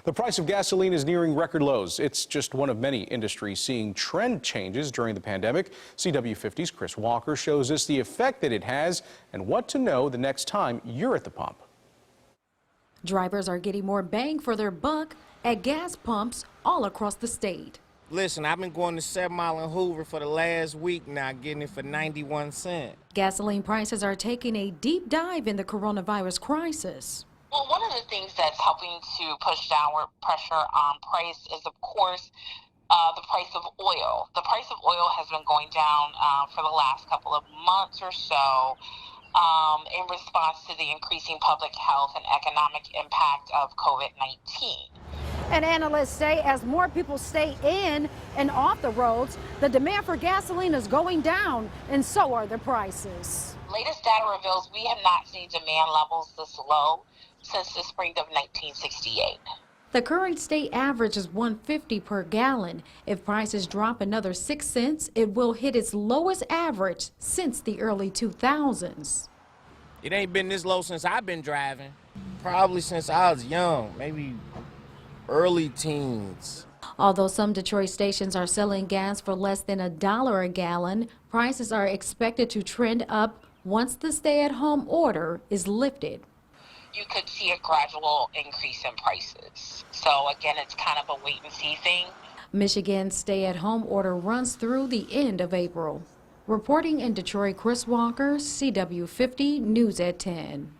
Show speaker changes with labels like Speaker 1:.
Speaker 1: The price of gasoline is nearing record lows. It's just one of many industries seeing trend changes during the pandemic. CW50's Chris Walker shows us the effect that it has and what to know the next time you're at the pump.
Speaker 2: Drivers are getting more bang for their buck at gas pumps all across the state.
Speaker 3: Listen, I've been going to 7 Mile and Hoover for the last week now, getting it for 91 cents.
Speaker 2: Gasoline prices are taking a deep dive in the coronavirus crisis.
Speaker 4: Well, one of the things that's helping to push downward pressure on price is, of course, the price of oil. The price of oil has been going down for the last couple of months or so in response to the increasing public health and economic impact of COVID-19.
Speaker 5: And analysts say as more people stay in and off the roads, the demand for gasoline is going down, and so are the prices.
Speaker 4: Latest data reveals we have not seen demand levels this low since the spring of 1968.
Speaker 2: The current state average is $1.50 per gallon. If prices drop another 6 cents, it will hit its lowest average since the early 2000s.
Speaker 3: It ain't been this low since I've been driving. Probably since I was young, maybe early teens.
Speaker 2: Although some Detroit stations are selling gas for less than $1 a gallon, prices are expected to trend up once the stay-at-home order is lifted.
Speaker 4: You could see a gradual increase in prices. So again, it's kind of a wait-and-see thing.
Speaker 2: Michigan's stay-at-home order runs through the end of April. Reporting in Detroit, Chris Walker, CW50 News at 10.